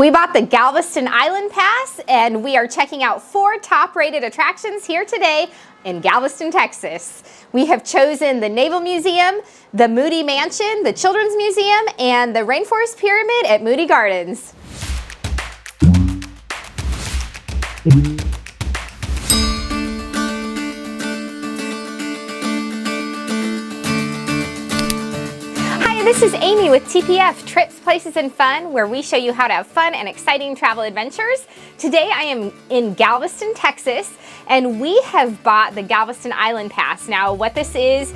We bought the Galveston Island Pass, and we are checking out 4 top-rated attractions here today in Galveston, Texas. We have chosen the Naval Museum, the Moody Mansion, the Children's Museum, and the Rainforest Pyramid at Moody Gardens. This is Amy with TPF, Trips, Places, and Fun, where we show you how to have fun and exciting travel adventures. Today I am in Galveston, Texas, and we have bought the Galveston Island Pass. Now what this is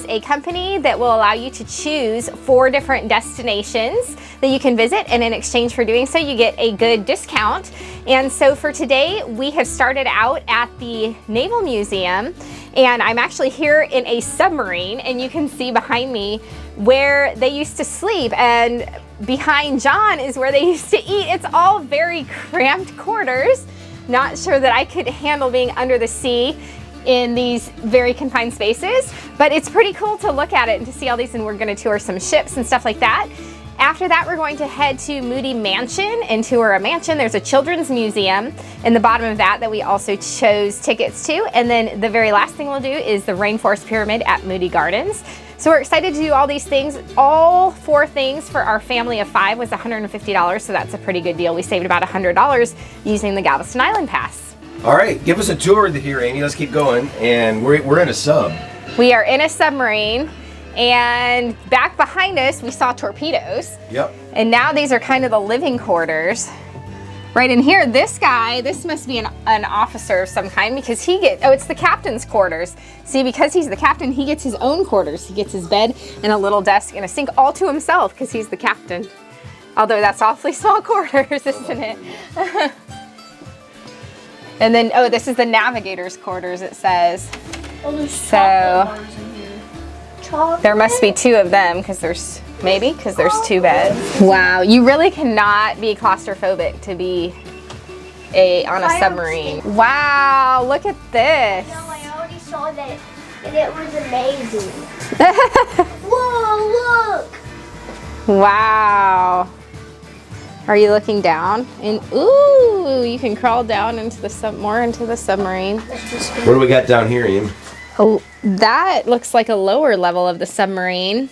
a company that will allow you to choose 4 different destinations that you can visit, and in exchange for doing so you get a good discount. And so for today we have started out at the Naval Museum, and I'm actually here in a submarine, and you can see behind me where they used to sleep, and behind John is where they used to eat. It's all very cramped quarters. Not sure that I could handle being under the sea in these very confined spaces, but it's pretty cool to look at it and to see all these, and we're gonna tour some ships and stuff like that. After that, we're going to head to Moody Mansion and tour a mansion. There's a children's museum in the bottom of that we also chose tickets to. And then the very last thing we'll do is the Rainforest Pyramid at Moody Gardens. So we're excited to do all these things. All 4 things for our family of 5 was $150, so that's a pretty good deal. We saved about $100 using the Galveston Island Pass. All right, give us a tour here, Amy. Let's keep going. And we're in a sub. We are in a submarine. And back behind us, we saw torpedoes. Yep. And now these are kind of the living quarters. Right in here, this guy, this must be an officer of some kind, because it's the captain's quarters. See, because he's the captain, he gets his own quarters. He gets his bed and a little desk and a sink all to himself because he's the captain. Although that's awfully small quarters, isn't it? And then, this is the Navigators Quarters, it says. Oh, there's chocolate bars in here. There must be 2 of them because there's 2 beds. Wow, you really cannot be claustrophobic to be on a submarine. Wow, look at this. No, I already saw that and it was amazing. Whoa, look! Wow. Are you looking down? And ooh, you can crawl down into the more into the submarine. What do we got down here, Ian? Oh, that looks like a lower level of the submarine.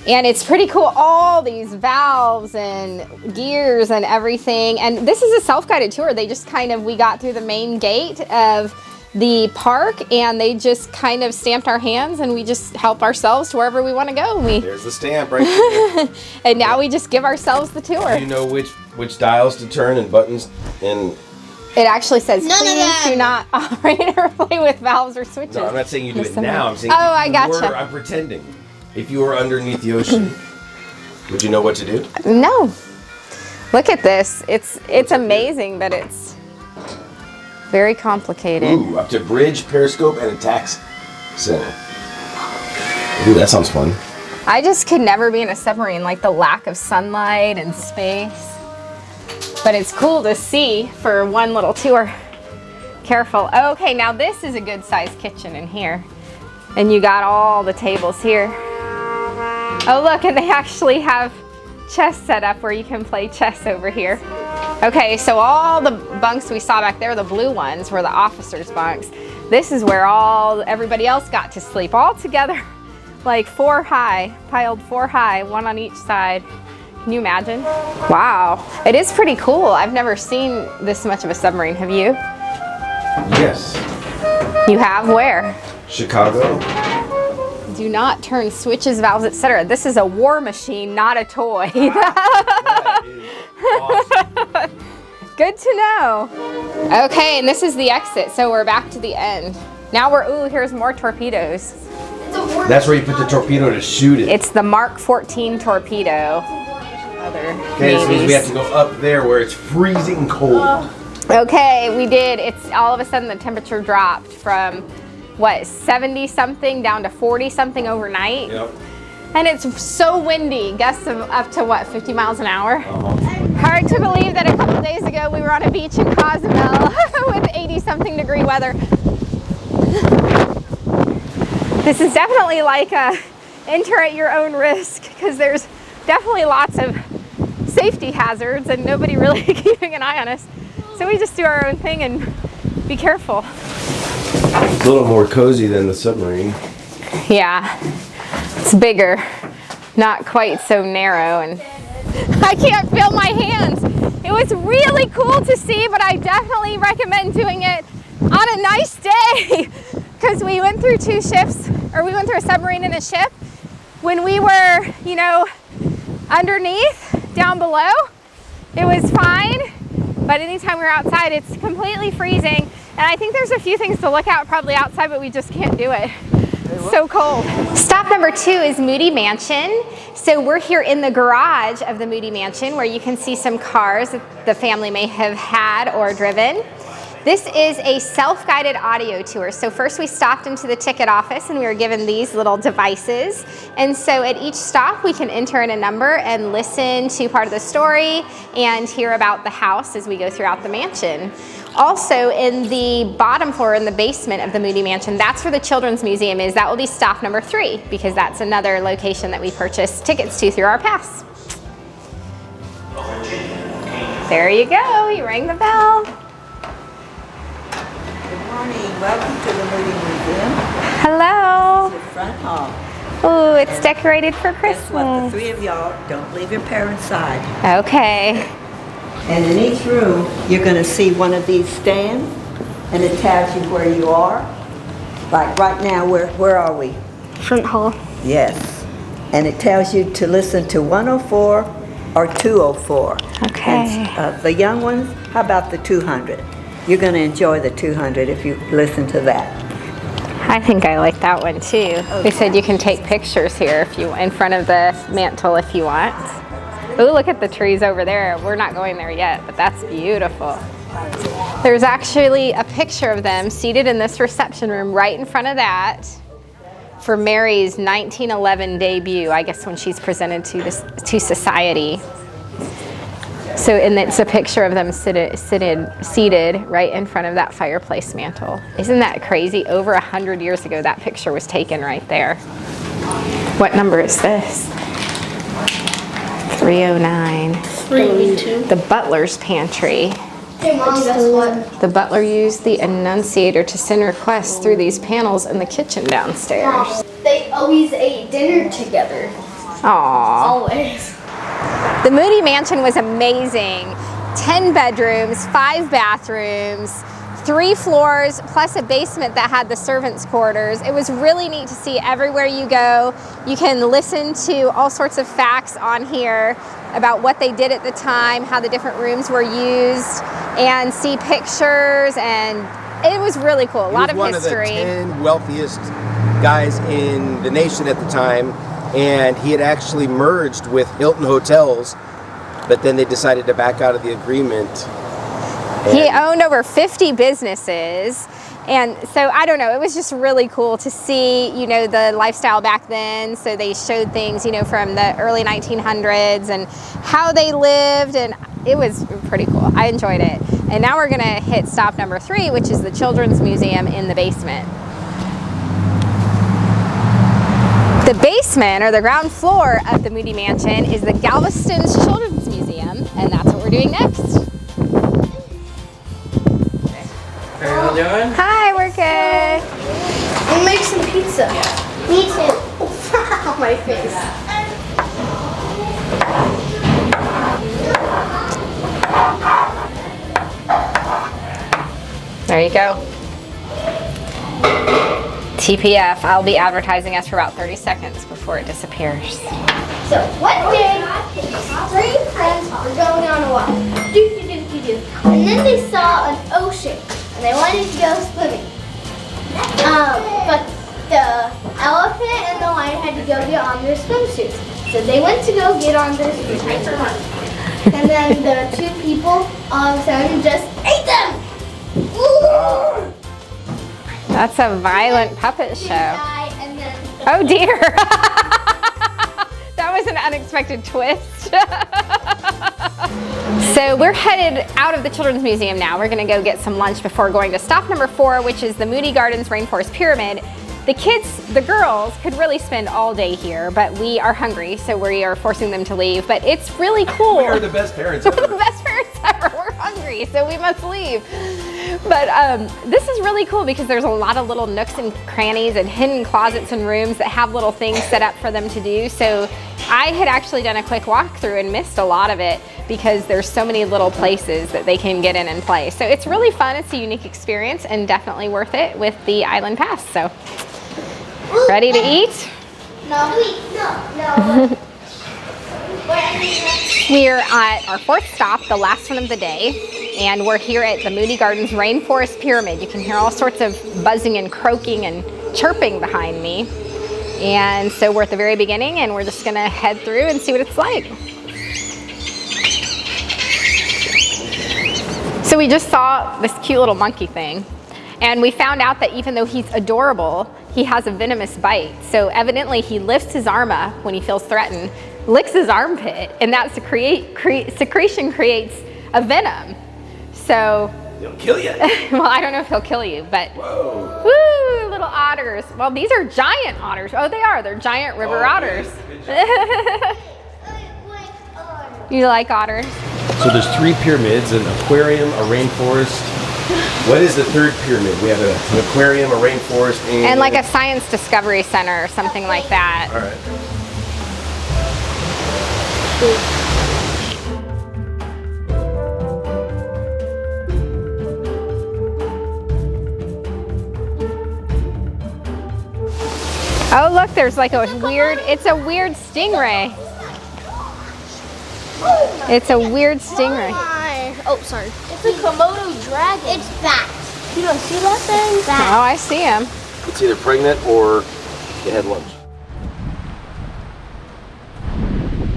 And it's pretty cool, all these valves and gears and everything. And this is a self-guided tour. We got through the main gate of the park, and they just kind of stamped our hands, and we just help ourselves to wherever we want to go. There's the stamp right there. And now we just give ourselves the tour. Do you know which dials to turn and buttons and... It actually says, please do not operate or play with valves or switches. No, I'm not saying you do it now. I'm saying I gotcha. I'm pretending. If you were underneath the ocean, would you know what to do? No. Look at this. It's amazing, but it's very complicated. Ooh, up to bridge, periscope, and attack center. Ooh, that sounds fun. I just could never be in a submarine, like the lack of sunlight and space. But it's cool to see for one little tour. Careful. Okay, now this is a good sized kitchen in here. And you got all the tables here. Oh look, and they actually have chess set up where you can play chess over here. Okay, so all the bunks we saw back there, the blue ones, were the officers' bunks. This is where everybody else got to sleep, all together, like 4 high, piled 4 high, 1 on each side. Can you imagine? Wow, it is pretty cool. I've never seen this much of a submarine. Have you? Yes. You have? Where? Chicago. Do not turn switches, valves, etc. This is a war machine, not a toy. That is awesome. Good to know. Okay, and this is the exit, so we're back to the end. Now here's more torpedoes. That's where you put the torpedo to shoot it. It's the Mark 14 torpedo. Okay, this means we have to go up there where it's freezing cold. Okay, we did. All of a sudden the temperature dropped from 70 something down to 40 something overnight. Yep. And it's so windy, gusts of up to 50 miles an hour. Hard to believe that a couple days ago we were on a beach in Cozumel with 80 something degree weather. This is definitely like enter at your own risk, because there's definitely lots of safety hazards and nobody really keeping an eye on us. So we just do our own thing and be careful. A little more cozy than the submarine. Yeah, it's bigger, not quite so narrow, and I can't feel my hands. It was really cool to see, but I definitely recommend doing it on a nice day because we went through two ships, or we went through a submarine and a ship when we were, you know, underneath, down below. It was fine, but anytime we're outside, it's completely freezing. And I think there's a few things to look at probably outside, but we just can't do it. It's so cold. Stop number 2 is Moody Mansion. So we're here in the garage of the Moody Mansion where you can see some cars that the family may have had or driven. This is a self-guided audio tour. So first we stopped into the ticket office and we were given these little devices. And so at each stop we can enter in a number and listen to part of the story and hear about the house as we go throughout the mansion. Also in the bottom floor, in the basement of the Moody Mansion, that's where the Children's Museum is. That will be stop number 3 because that's another location that we purchased tickets to through our pass. There you go, you rang the bell. Good morning. Welcome to the Moody Museum. Hello. This is the front hall. Oh, it's decorated for Christmas. Guess what? The 3 of y'all don't leave your parents' side. Okay. And in each room, you're going to see one of these stands, and it tells you where you are. Like right now, where are we? Front hall. Yes. And it tells you to listen to 104 or 204. Okay. And, the young ones, how about the 200? You're going to enjoy the 200 if you listen to that. I think I like that one too. Okay. They said you can take pictures here if you in front of the mantle if you want. Oh, look at the trees over there. We're not going there yet, but that's beautiful. There's actually a picture of them seated in this reception room right in front of that for Mary's 1911 debut, I guess when she's presented to society. So, and it's a picture of them seated right in front of that fireplace mantle. Isn't that crazy? Over 100 years ago, that picture was taken right there. What number is this? 309. 382. The Butler's Pantry. Hey, Mom, guess what? The butler used the annunciator to send requests through these panels in the kitchen downstairs. They always ate dinner together. Aww. Always. The Moody Mansion was amazing. 10 bedrooms, 5 bathrooms, 3 floors, plus a basement that had the servants' quarters. It was really neat to see everywhere you go. You can listen to all sorts of facts on here about what they did at the time, how the different rooms were used, and see pictures, and it was really cool. A lot of history. He was one of the 10 wealthiest guys in the nation at the time, and he had actually merged with Hilton Hotels, but then they decided to back out of the agreement. He owned over 50 businesses, and so I don't know, it was just really cool to see, you know, the lifestyle back then. So they showed things, you know, from the early 1900s and how they lived, and it was pretty cool. I enjoyed it. And now we're gonna hit stop number 3, which is the Children's Museum in the basement. The basement, or the ground floor of the Moody Mansion, is the Galveston Children's Museum, and that's what we're doing next. How are you doing? Hi, we're good. We'll make some pizza. Me too. Wow, my face. There you go. TPF, I'll be advertising us for about 30 seconds before it disappears. So one day, these 3 friends were going on a walk. And then they saw an ocean, and they wanted to go swimming. But the elephant and the lion had to go get on their swimsuits. So they went to go get on their swimsuits. And then the 2 people all of a sudden just ate them! Ooh. That's a violent puppet show. And then Oh dear. That was an unexpected twist. So we're headed out of the Children's Museum now. We're gonna go get some lunch before going to stop number 4, which is the Moody Gardens Rainforest Pyramid. The girls could really spend all day here, but we are hungry, so we are forcing them to leave. But it's really cool. We are the best parents ever. We're the best parents ever. We're hungry, so we must leave. But this is really cool because there's a lot of little nooks and crannies and hidden closets and rooms that have little things set up for them to do. So I had actually done a quick walkthrough and missed a lot of it because there's so many little places that they can get in and play. So it's really fun. It's a unique experience and definitely worth it with the Island Pass. So ready to eat? No. No. We're at our fourth stop, the last one of the day, and we're here at the Moody Gardens Rainforest Pyramid. You can hear all sorts of buzzing and croaking and chirping behind me. And so we're at the very beginning, and we're just gonna head through and see what it's like. So we just saw this cute little monkey thing, and we found out that even though he's adorable, he has a venomous bite. So evidently he lifts his arm up when he feels threatened, licks his armpit, and that secretion creates a venom. So He'll kill you. well, I don't know if he'll kill you, but Whoa. woo, little otters. Well, these are giant otters. Oh, they are. They're giant river otters. You like otters? So there's 3 pyramids, an aquarium, a rainforest. What is the 3rd pyramid? We have an aquarium, a rainforest, And like a science discovery center or something like that. All right. Oh, look, there's like it's a weird stingray. It's a weird stingray. Oh, sorry. It's a Komodo dragon. It's fat. You don't see that thing? Fat. Oh, I see him. It's either pregnant or they had lunch.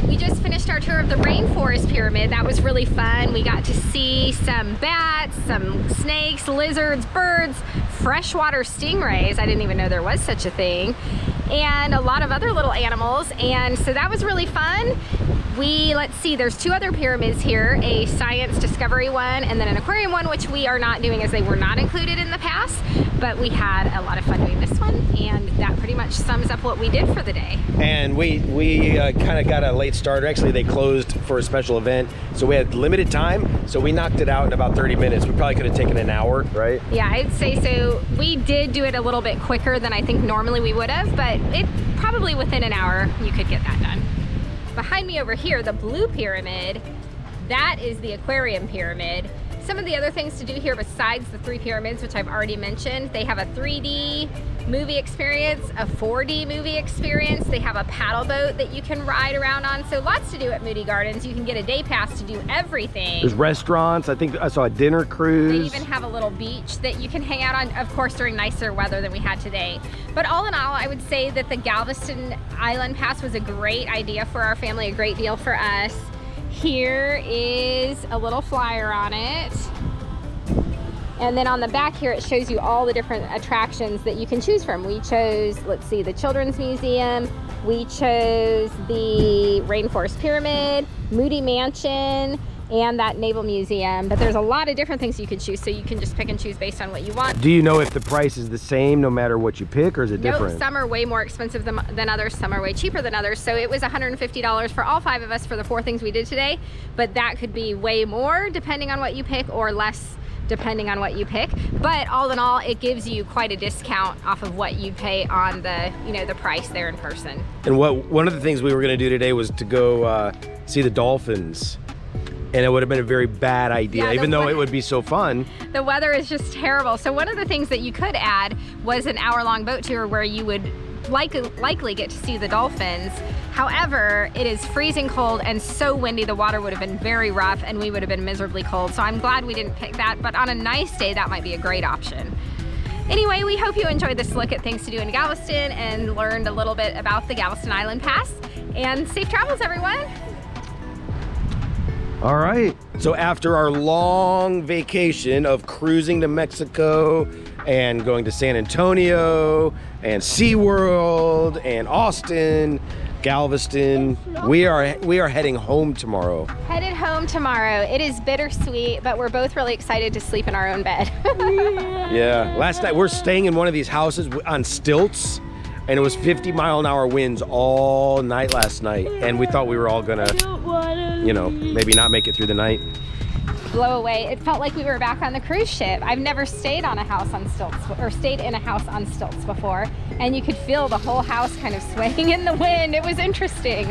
We just finished our tour of the Rainforest Pyramid. That was really fun. We got to see some bats, some snakes, lizards, birds, freshwater stingrays. I didn't even know there was such a thing. And a lot of other little animals. And so that was really fun. Let's see, there's 2 other pyramids here, a science discovery one and then an aquarium one, which we are not doing as they were not included in the pass, but we had a lot of fun doing this one, and that pretty much sums up what we did for the day. And we kind of got a late start. Actually, they closed for a special event, so we had limited time, so we knocked it out in about 30 minutes. We probably could have taken an hour, right? Yeah, I'd say so. We did do it a little bit quicker than I think normally we would have, but it probably within an hour you could get that done. Behind me over here, the blue pyramid, that is the aquarium pyramid. Some of the other things to do here besides the 3 pyramids, which I've already mentioned, they have a 3D movie experience, a 4D movie experience. They have a paddle boat that you can ride around on. So lots to do at Moody Gardens. You can get a day pass to do everything. There's restaurants. I think I saw a dinner cruise. They even have a little beach that you can hang out on, of course, during nicer weather than we had today. But all in all, I would say that the Galveston Island Pass was a great idea for our family, a great deal for us. Here is a little flyer on it. And then on the back here, it shows you all the different attractions that you can choose from. We chose, let's see, the Children's Museum. We chose the Rainforest Pyramid, Moody Mansion, and that Naval Museum. But there's a lot of different things you can choose, so you can just pick and choose based on what you want. Do you know if the price is the same no matter what you pick, or is it different? No, some are way more expensive than others, some are way cheaper than others. So it was $150 for all 5 of us for the 4 things we did today, but that could be way more depending on what you pick, or less depending on what you pick. But all in all, it gives you quite a discount off of what you pay on the, the price there in person. And one of the things we were going to do today was to go see the dolphins. And it would have been a very bad idea, even though it would be so fun. The weather is just terrible. So one of the things that you could add was an hour-long boat tour where you would likely get to see the dolphins. However, it is freezing cold and so windy, the water would have been very rough and we would have been miserably cold. So I'm glad we didn't pick that, but on a nice day, that might be a great option. Anyway, we hope you enjoyed this look at things to do in Galveston and learned a little bit about the Galveston Island Pass. And safe travels, everyone. All right. So after our long vacation of cruising to Mexico and going to San Antonio and SeaWorld and Austin, Galveston. We are heading home tomorrow. Headed home tomorrow. It is bittersweet, but we're both really excited to sleep in our own bed. Yeah. Last night we're staying in one of these houses on stilts, and it was 50-mile-an-hour winds all night last night, and we thought we were all gonna, you know, maybe not make it through the night. Blow away. It felt like we were back on the cruise ship. I've never stayed on a house on stilts or stayed in a house on stilts before, and you could feel the whole house kind of swaying in the wind. It was interesting.